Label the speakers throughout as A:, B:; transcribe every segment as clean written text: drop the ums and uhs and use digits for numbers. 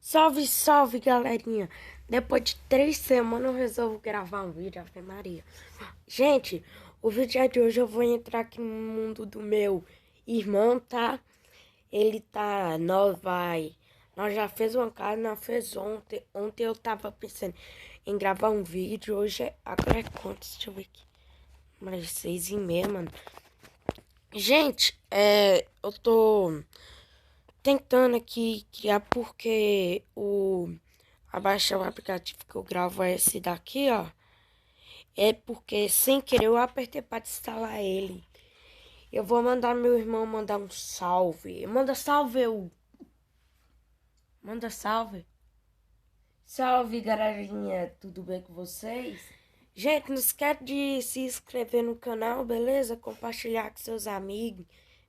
A: Salve, salve, galerinha. Depois de 3 semanas eu resolvo gravar um vídeo, Ave Maria. Gente, o vídeo de hoje eu vou entrar aqui no mundo do meu irmão, tá? Ele tá, nós já fez uma casa, nós fez ontem. Ontem eu tava pensando em gravar um vídeo, hoje agora é quantos? Deixa eu ver aqui. Mais 6h30, mano. Gente, eu tô tentando aqui criar porque abaixar o aplicativo que eu gravo é esse daqui, ó. É porque sem querer eu apertei para instalar ele. Eu vou mandar meu irmão mandar um salve. Manda salve, Manda salve. Salve, galerinha. Tudo bem com vocês? Gente, não esquece de se inscrever no canal, beleza? Compartilhar com seus amigos,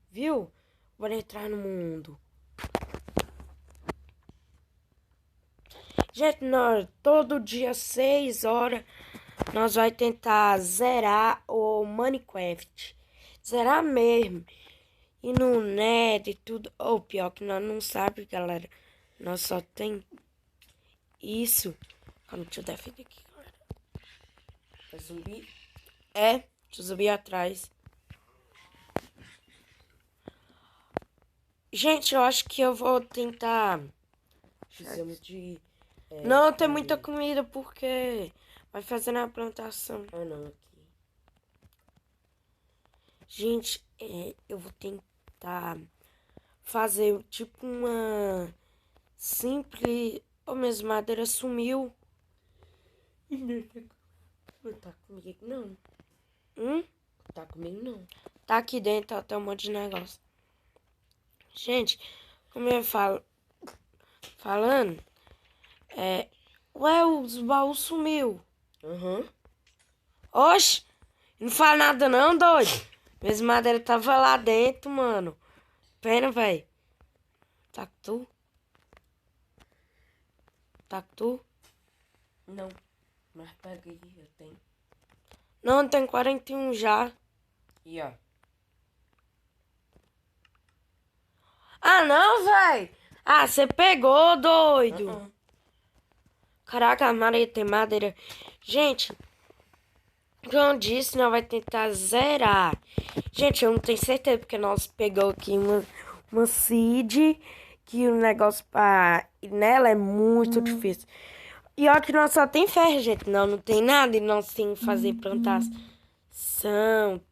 A: viu? Bora entrar no mundo. Gente, nós, todo dia 6 horas, nós vai tentar zerar o Minecraft. Zerar mesmo. E no net e tudo. Ou pior que nós não sabemos, galera. Nós só tem isso. Calma, deixa eu defender aqui, galera. É zumbi? É, deixa eu zumbi atrás. Gente, eu acho que eu vou tentar...
B: Precisamos de...
A: não, tem muita comida porque vai fazer na plantação.
B: Ah, não, aqui.
A: Gente, eu vou tentar fazer tipo uma simples... Ô, minhas madeiras sumiu.
B: Não tá comigo, não. Tá comigo, não.
A: Tá aqui dentro, ó, tem um monte de negócio. Gente, como eu falo... Falando... Ué, os baús sumiu. Oxe, não fala nada não, doido. Minhas madeiras tava lá dentro, mano. Pena, velho. Tá com tu? Tá com tu?
B: Não. Mas pega aí, eu tenho.
A: Não, tem 41 já.
B: E ó.
A: Ah, não, velho. Ah, você pegou, doido. Caraca, a Maria tem madeira. Gente, como eu disse, nós vai tentar zerar. Gente, eu não tenho certeza, porque nós pegou aqui uma seed, que o negócio pra ir nela é muito difícil. E olha que nós só tem ferro, gente. Não tem nada, e nós tem que fazer plantação,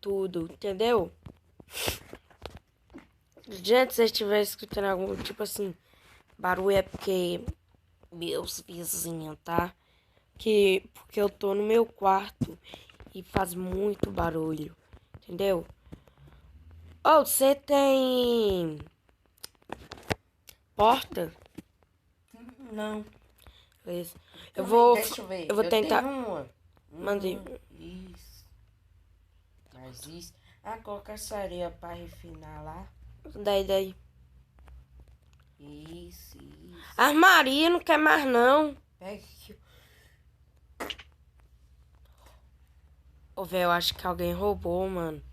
A: tudo, entendeu? Gente, se vocês estiverem escutando algum, tipo assim, barulho é porque meus vizinhos, tá? Porque eu tô no meu quarto e faz muito barulho, entendeu? Ou você tem porta?
B: Não.
A: Beleza.
B: Deixa eu ver.
A: Eu vou tentar.
B: Tenho uma.
A: Mandei.
B: Isso. Mas isso. Ah, coloca essa areia pra refinar lá.
A: Daí.
B: Isso.
A: Armaria não quer mais não.
B: Pega aqui.
A: Ô, velho, eu acho que alguém roubou, mano.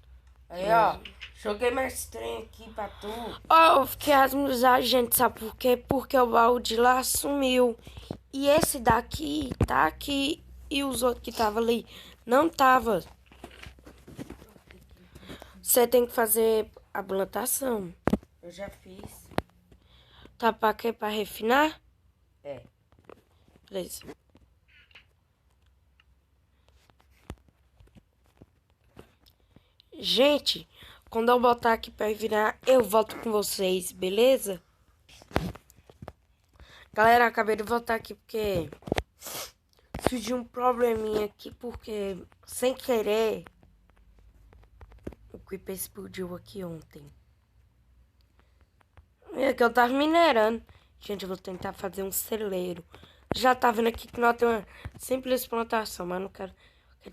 B: Aí, ó. Joguei mais trem aqui pra tu.
A: Ó, eu fiquei asmusado, gente, sabe por quê? Porque o baú de lá sumiu. E esse daqui tá aqui. E os outros que tava ali não tava. Você tem que fazer a plantação.
B: Eu já fiz.
A: Tá pra quê? Pra refinar?
B: É.
A: Beleza. Gente, quando eu botar aqui pra refinar, eu volto com vocês, beleza? Galera, acabei de voltar aqui porque surgiu um probleminha aqui, porque sem querer o Creeper explodiu aqui ontem. É que eu tava minerando. Gente, eu vou tentar fazer um celeiro. Já tá vendo aqui que nós temos uma simples plantação, mas não quero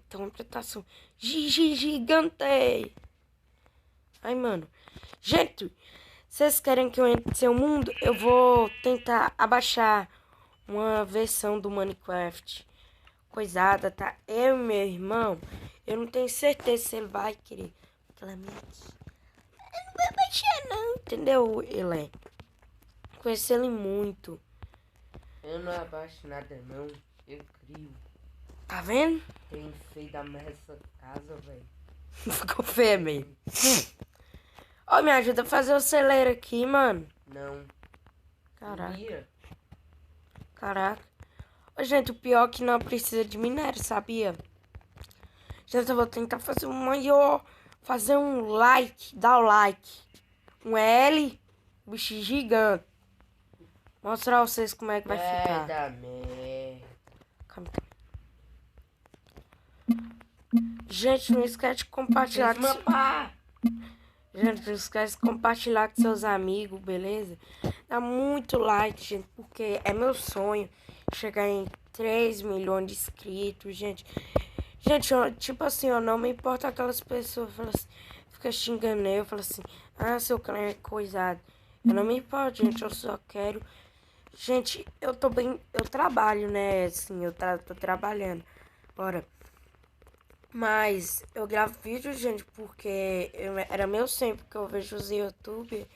A: ter uma plantação gigante. Ai, mano. Gente, vocês querem que eu entre no seu mundo? Eu vou tentar abaixar uma versão do Minecraft coisada, tá? Eu e meu irmão, eu não tenho certeza se ele vai querer. Aquela minha aqui. Eu não vou baixar não, entendeu? Ele conheci ele muito.
B: Eu não abaixo nada não, eu crio.
A: Tá vendo?
B: Tem feio da merda essa casa, velho.
A: Ficou feio mesmo. Ó, me ajuda a fazer o celeiro aqui, mano.
B: Não.
A: Caraca.
B: Mira.
A: Caraca. Ô, gente, o pior é que não precisa de minério, sabia? Gente, eu vou tentar fazer um maior. Fazer um like. Dá o like. Um L. Bicho gigante. Mostrar a vocês como é que vai ficar.
B: Da merda.
A: Calma, calma. Gente, não esquece de compartilhar.
B: Fez uma pá.
A: Gente, não esquece de compartilhar com seus amigos, beleza? Dá muito like, gente, porque é meu sonho chegar em 3 milhões de inscritos, gente. Gente, tipo assim, eu não me importo aquelas pessoas que assim, ficam xingando eu, falam assim, ah, seu canal é coisado. Eu não me importo, gente, eu só quero... Gente, eu tô bem, eu trabalho, né, assim, tô trabalhando. Bora. Mas eu gravo vídeo, gente, porque era meu sonho, porque eu vejo os YouTube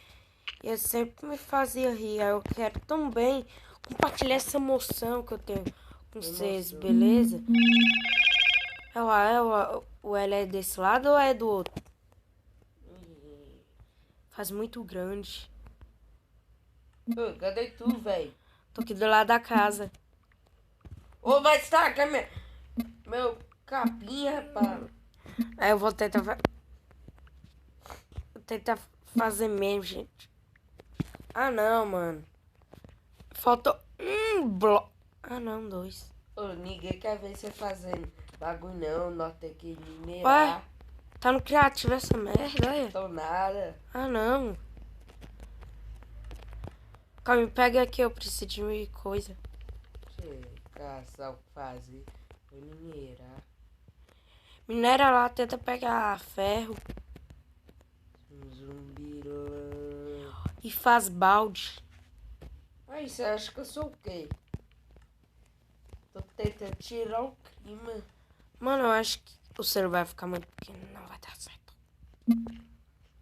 A: e eu sempre me fazia rir. Aí eu quero também compartilhar essa emoção que eu tenho com vocês, beleza? O L é desse lado ou é do outro? Faz muito grande.
B: Ô, cadê tu, velho?
A: Tô aqui do lado da casa.
B: Ô, vai estar meu capinha, rapaz.
A: Aí eu vou tentar fazer mesmo, gente. Ah, não, mano. Faltou um bloco. Ah, não, 2.
B: Ô, ninguém quer ver você fazendo bagulho não, nós tem que minerar.
A: Ué, tá no criativo essa merda, olha.
B: Tô nada.
A: Ah, não. Calma, me pega aqui, eu preciso de coisa.
B: Deixa eu caçar o que fazer. Vou minerar.
A: Minera lá, tenta pegar ferro
B: Um zumbirão.
A: e faz balde.
B: Aí, você acha que eu sou o quê? Tô tentando tirar o clima.
A: Mano, eu acho que o celular vai ficar muito pequeno, não vai dar certo.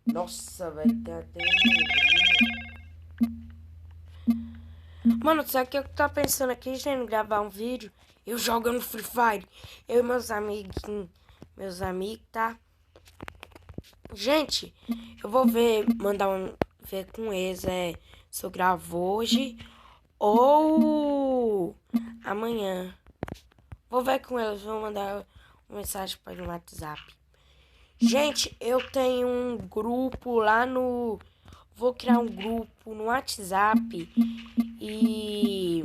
B: Nossa, velho, tem até neblina.
A: Mano, sabe o que eu tô pensando aqui, gente? Gravar um vídeo, eu jogando Free Fire. Eu e meus amiguinhos, tá? Gente, eu vou ver com eles, se eu gravo hoje ou amanhã. Vou ver com eles, vou mandar uma mensagem para no WhatsApp. Gente, eu tenho um grupo lá no... Vou criar um grupo no WhatsApp e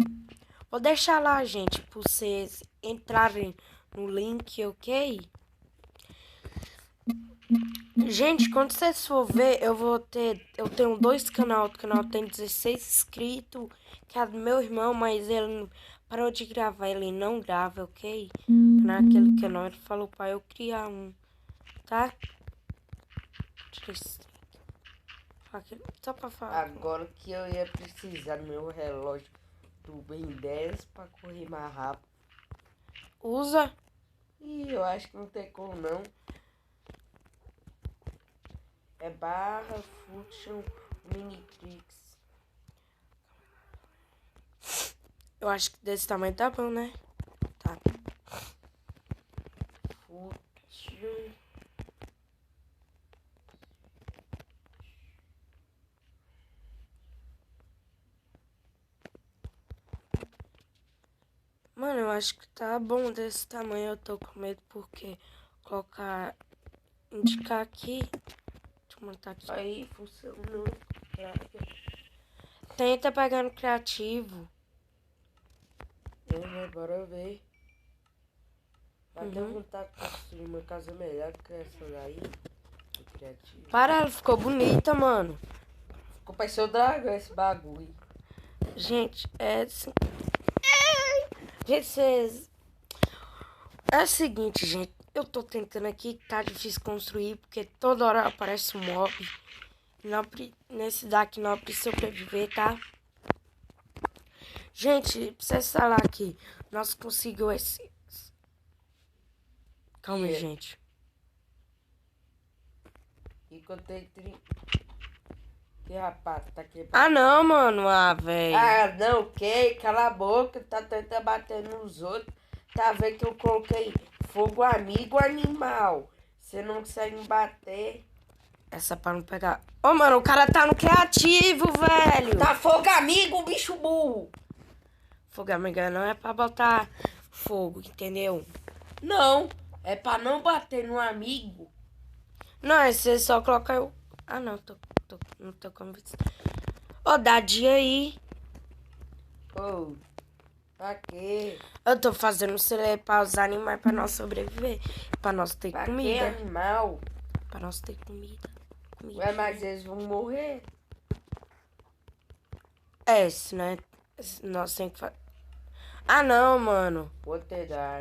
A: vou deixar lá, gente, para vocês entrarem no link, ok? Gente, quando vocês for ver, eu tenho 2 canais. O canal tem 16 inscritos, que é do meu irmão, mas ele parou de gravar, ele não grava, ok? Naquele canal ele falou para eu criar um, tá? Só pra falar.
B: Agora que eu ia precisar do meu relógio do Ben 10 pra correr mais rápido.
A: Usa.
B: Ih, eu acho que não tem como não. É barra function minitrix.
A: Eu acho que desse tamanho tá bom, né? Tá.
B: Function.
A: Mano, eu acho que tá bom desse tamanho. Eu tô com medo porque indicar aqui. Deixa eu montar aqui.
B: Aí funcionou.
A: Tenta pegar no criativo.
B: Bora ver. Dá até vontade de construir uma casa melhor que essa daí. Criativo.
A: Para, ela ficou bonita, mano.
B: Ficou parecendo o dragão esse bagulho.
A: Gente, é assim. Gente, vocês. É o seguinte, gente. Eu tô tentando aqui, tá difícil construir, porque toda hora aparece um mob. Nesse daqui não precisa sobreviver, tá? Gente, precisa falar aqui. Nós conseguimos esse. Calma aí, gente.
B: E contei Que rapaz, tá quebrado.
A: Ah, não, mano. Ah, velho.
B: Ah, não, que? Cala a boca, tá tentando bater nos outros. Tá vendo que eu coloquei fogo amigo animal. Você não consegue me bater.
A: Essa pra não pegar. Ô, mano, o cara tá no criativo, velho.
B: Tá fogo amigo, bicho burro.
A: Fogo, amiga, não é pra botar fogo, entendeu?
B: Não, é pra não bater no amigo.
A: Não, é você só coloca o... Ah, não, não tô convencido. Ô, dá dia aí.
B: Ô, pra quê?
A: Eu tô fazendo para os animais pra nós sobreviver. Pra nós ter
B: Pra que
A: comida.
B: animal?
A: Pra nós ter comida.
B: Ué, mas eles vão morrer.
A: É, isso, né? Nós temos que fazer. Ah, não, mano.
B: Vou te dar.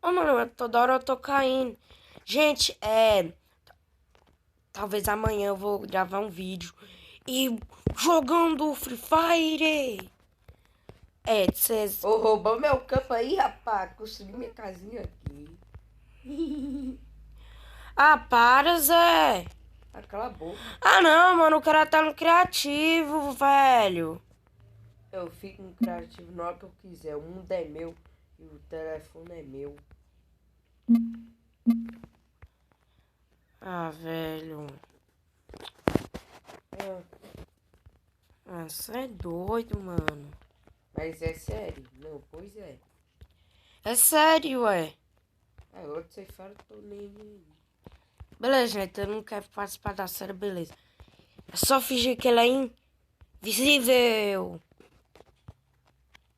A: Ô, mano, toda hora eu tô caindo. Gente, talvez amanhã eu vou gravar um vídeo e jogando Free Fire. É, vocês.
B: Ô, roubou meu campo aí, rapaz. Construí minha casinha aqui.
A: Ah, para, Zé.
B: Ah, cala a boca.
A: Ah, não, mano, o cara tá no criativo, velho.
B: Eu fico no criativo na hora que eu quiser. O mundo é meu e o telefone é meu.
A: Ah, velho.
B: É,
A: Ah, você é doido, mano.
B: mas é sério? Não, pois é.
A: É sério, ué.
B: Agora que você fala, tô nem aí.
A: Beleza, gente, eu não quero participar da série, beleza. É só fingir que ele é invisível.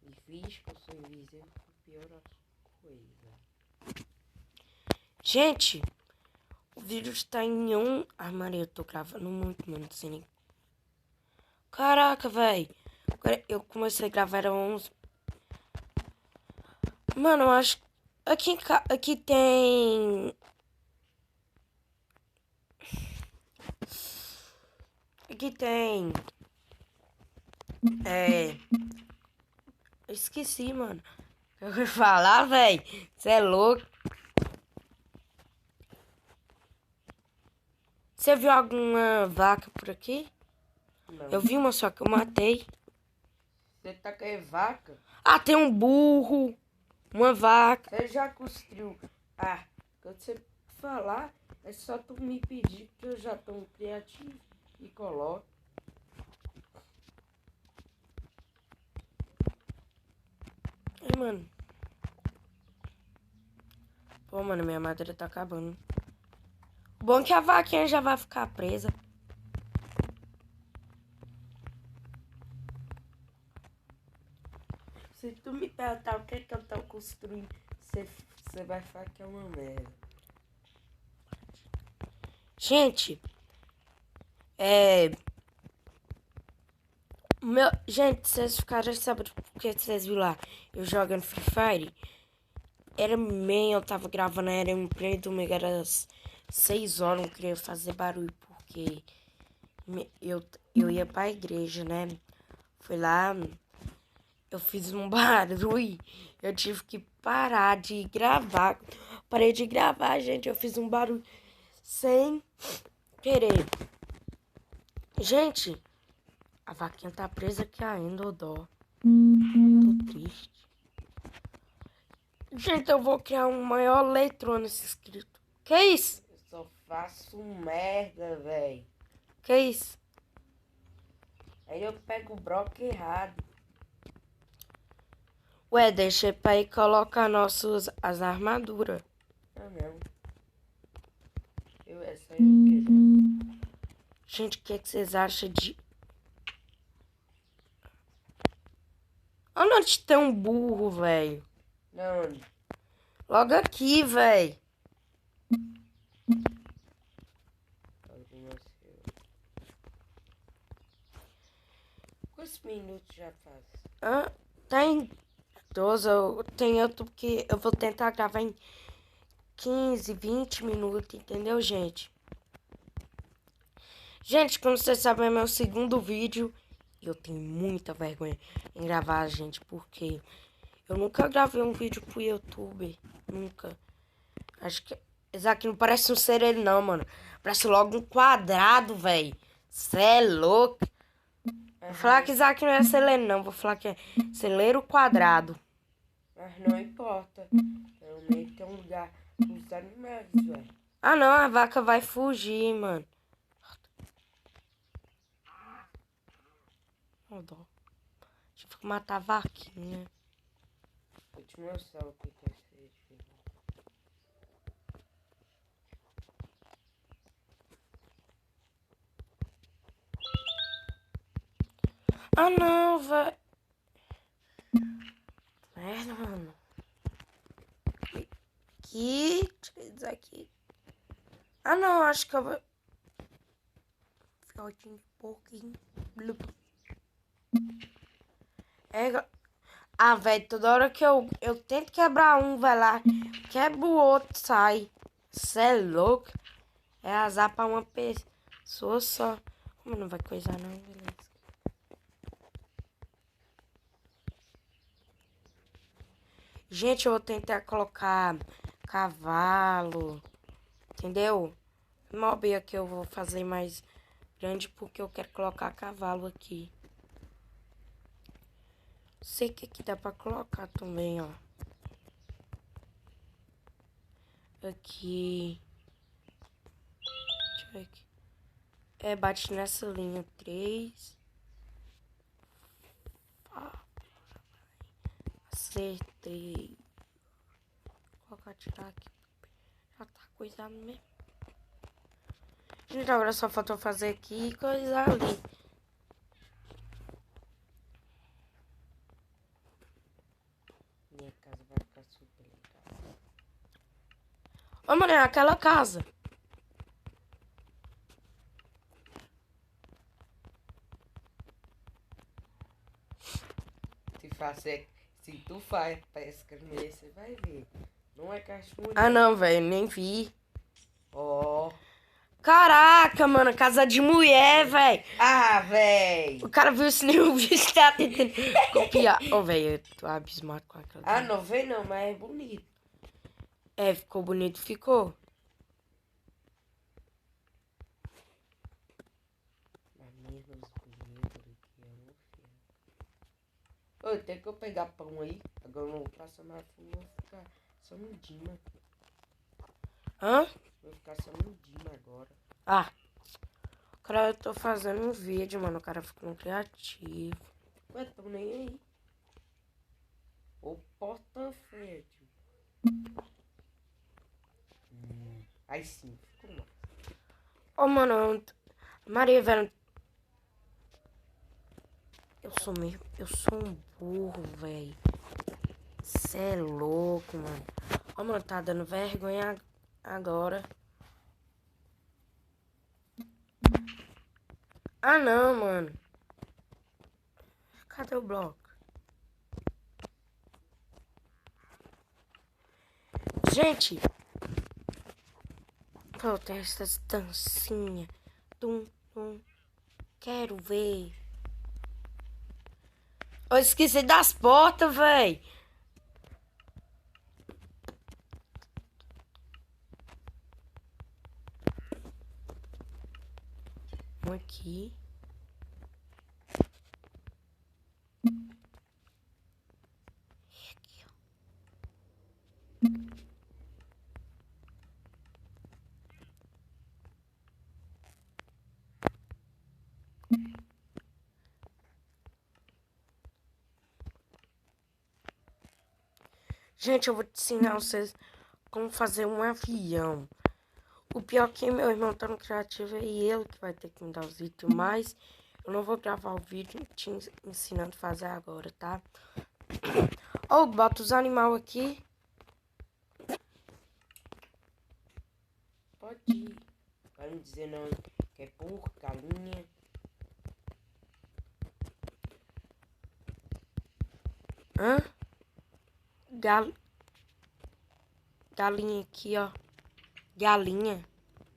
B: E fiz que eu sou invisível, pior a coisa.
A: Gente, o vídeo está em um... Ai, Maria, eu tô gravando muito, mano, sem nem... Caraca, velho. Eu comecei a gravar, era 11. Mano, eu acho... Aqui tem... Aqui tem... Eu esqueci, mano. Eu ia falar, velho. Você é louco. Você viu alguma vaca por aqui?
B: Não.
A: Eu vi uma, só que eu matei.
B: Você tá com vaca?
A: Ah, tem um burro. Uma vaca.
B: Você já construiu. Ah, quando você falar, é só tu me pedir que eu já tô criativo e coloco.
A: Ai, mano. Pô, mano, minha madeira tá acabando. Bom que a vaquinha já vai ficar presa.
B: Se tu me perguntar o que é que eu tô construindo, você vai falar que é uma merda.
A: Gente, Gente, vocês ficaram sabendo porque vocês viram lá eu jogando Free Fire? Era meio, eu tava gravando, era um play do Mega, era 6 horas, não queria fazer barulho, porque eu ia pra igreja, né? Fui lá, eu fiz um barulho, eu tive que parar de gravar. Parei de gravar, gente, eu fiz um barulho sem querer. Gente, a vaquinha tá presa aqui ainda, ô dó. Tô triste. Gente, eu vou criar um maior letrão nesse escrito. Que isso?
B: Eu só faço merda, velho.
A: Que isso?
B: Aí eu pego o bloco errado.
A: Ué, deixa pra ir colocar as armaduras.
B: Ah, não. Essa aí eu quero.
A: Gente, o que vocês acham de... Onde tem um burro, velho?
B: Não,
A: Logo aqui, velho.
B: quantos minutos já faz?
A: Tem 12. Tem outro que eu vou tentar gravar em 15, 20 minutos, entendeu, gente? Gente, como vocês sabem, é meu segundo vídeo. E eu tenho muita vergonha em gravar, gente, porque eu nunca gravei um vídeo pro YouTube. Nunca. Acho que Esse aqui não parece um celeiro, não, mano. Parece logo um quadrado, velho. Cê é louco. Vou falar que isso aqui não é celeiro, não. Vou falar que é celeiro quadrado.
B: Mas não importa. Pelo menos tem um lugar pros animais, velho.
A: Ah, não. A vaca vai fugir, mano. Ó, dó. Deixa eu matar a vaquinha.
B: Vou te mostrar o que é esse.
A: Ah, não, velho. Merda, mano. Aqui. Deixa eu dizer aqui. Ah, não. Acho que eu vou... Filhotinho de porquinho. É... Ah, velho. Toda hora que eu tento quebrar um, vai lá. Quebra o outro, sai. Cê é louco. É azar pra uma pessoa só. Como não vai coisar, não, beleza. Gente, eu vou tentar colocar cavalo, entendeu? Mob aqui eu vou fazer mais grande porque eu quero colocar cavalo aqui. Sei que aqui dá pra colocar também, ó. Aqui. Deixa eu ver aqui. É, bate nessa linha 3. Acertei. Vou colocar, tirar aqui. Já tá coisado mesmo. Gente, agora só faltou fazer aqui e coisar ali.
B: Minha casa vai ficar super legal.
A: Ô, mano, é aquela casa.
B: Se tu faz pesca nele, você vai ver. Não é cachorro.
A: Ah, não, velho, nem vi.
B: Ó.
A: Caraca, mano, casa de mulher, velho.
B: Ah, véi.
A: O cara viu isso nem o bicho tá tentando copiar. Ô, velho, eu tô abismado com aquela.
B: Ah, não vem não, mas é bonito.
A: É, ficou bonito, ficou.
B: Mas menos bonito do que eu. Ô, tem que eu pegar pão aí. Agora eu não vou passar mais fome, vou ficar só no Dima.
A: Hã?
B: Vou ficar só no Dima agora.
A: Ah. Cara, eu tô fazendo um vídeo, mano. O cara ficou criativo.
B: Ué, tô nem aí. O portão feio. Aí sim, ficou lá.
A: Ô, mano, Maria, velho. Eu sou um burro, velho. Cê é louco, mano. Ô, mano, tá dando vergonha agora. Ah, não, mano. Cadê o bloco? Gente. Pô, tem essas dancinhas. Tum, tum. Quero ver. Eu esqueci das portas, véi. Um aqui. E aqui, ó. Gente, eu vou te ensinar vocês como fazer um avião. O pior é que meu irmão tá no criativo é ele que vai ter que me dar os vídeos, mas eu não vou gravar o vídeo te ensinando a fazer agora, tá? Ou bota os animais aqui.
B: Pode ir. Vai me dizer não que é porco, galinha.
A: Hã? Galinha aqui, ó. Galinha.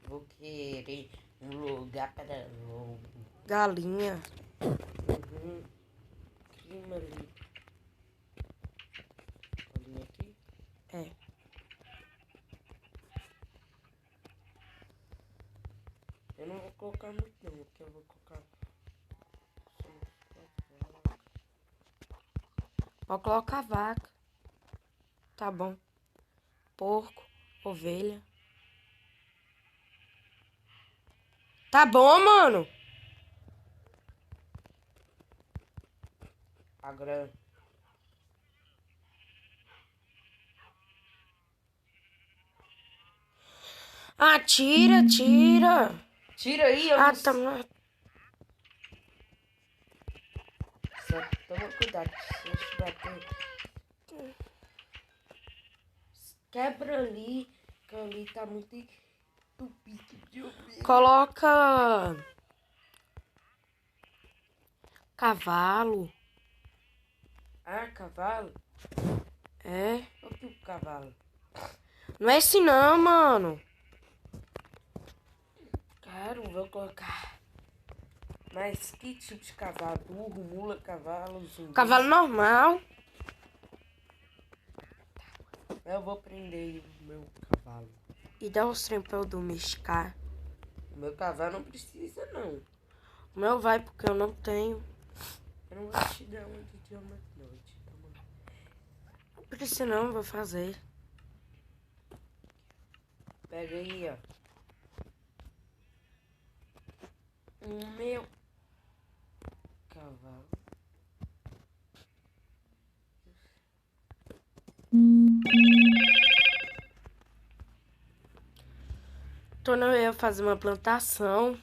B: Vou querer um lugar para lobo.
A: Galinha.
B: Clima ali. Galinha aqui.
A: É.
B: colocar muito não, que eu vou colocar.
A: Pode colocar vaca. Tá bom. Porco, ovelha. Tá bom, mano.
B: Agora.
A: Ah, tira.
B: Tira aí, eu
A: Ah,
B: não
A: tá.
B: Só toma cuidado, se eu te bater. Quebra ali, que ali tá muito entupido de ovelha.
A: Coloca cavalo.
B: Ah, cavalo?
A: É.
B: O que o cavalo?
A: Não é esse não, mano.
B: Claro, vou colocar. Mas que tipo de cavalo? Burro, mula, cavalo, zumbi?
A: Cavalo normal.
B: Eu vou prender o meu cavalo.
A: E dá os trem pra eu domesticar.
B: O meu cavalo não precisa, não.
A: O meu vai porque eu não tenho.
B: Eu não vou te dar uma de dia ou uma de noite.
A: Não precisa não, vou fazer.
B: Pega aí, ó. O meu cavalo.
A: Então eu ia fazer uma plantação.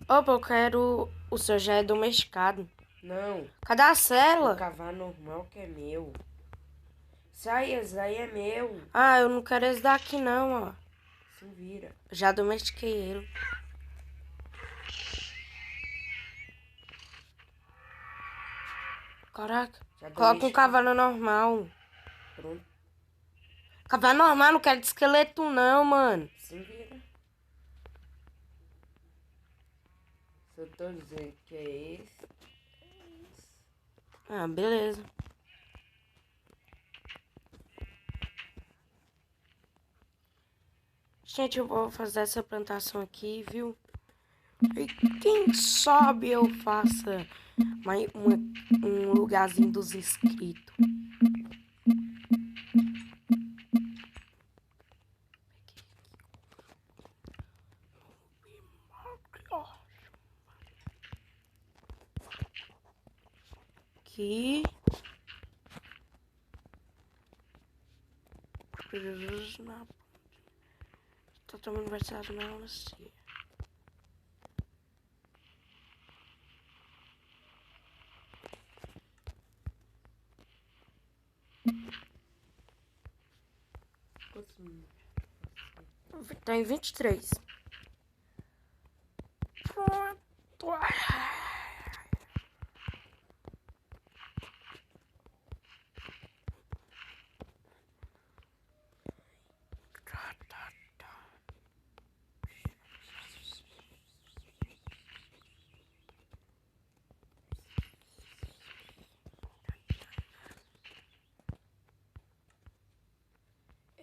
A: Opa, eu quero... O seu já é domesticado.
B: Não,
A: Cadê a
B: o
A: cela?
B: cavalo normal que é meu. Sai, esse aí é meu.
A: Ah, eu não quero esse daqui não, ó.
B: Se vira.
A: Já domestiquei ele. Caraca.
B: Já
A: Coloca um
B: domesticou.
A: cavalo normal.
B: Pronto,
A: Cavalo normal, não quero de esqueleto não, mano.
B: se vira. Se eu tô dizendo que é esse.
A: Ah, beleza. Gente, eu vou fazer essa plantação aqui, viu? E quem sabe eu faça um lugarzinho dos inscritos. Aqui. Jesus na... Tá tomando aniversário na Lucia. Tá em 23. Pronto.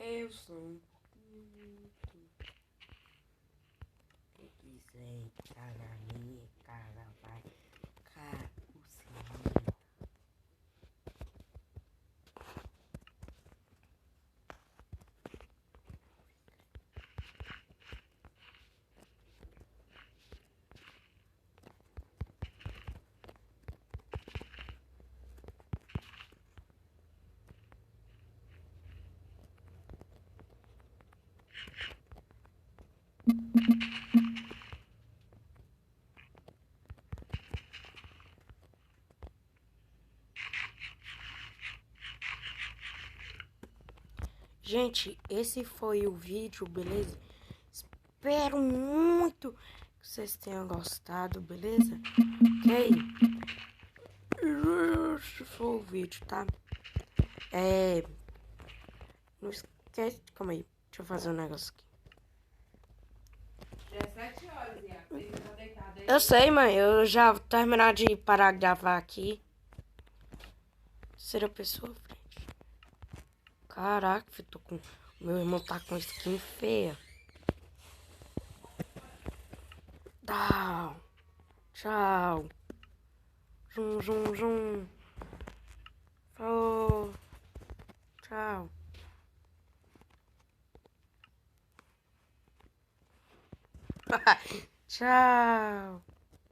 B: Eu sou um muito. Quem quiser entrar na minha cara vai cair.
A: Gente, esse foi o vídeo, beleza? Espero muito que vocês tenham gostado, beleza? Ok? Esse foi o vídeo, tá? Não esquece... Calma aí, deixa eu fazer um negócio aqui.
B: Já é 7 horas, Iago. Você tá deitado aí?
A: Eu sei, mãe, eu já vou terminar de parar de gravar aqui. Terceira pessoa, frente. Caraca, filho, tô com... Meu irmão tá com skin feia. Tchau. Tchau. Zum, zum, zum. Falou. Tchau. Tchau.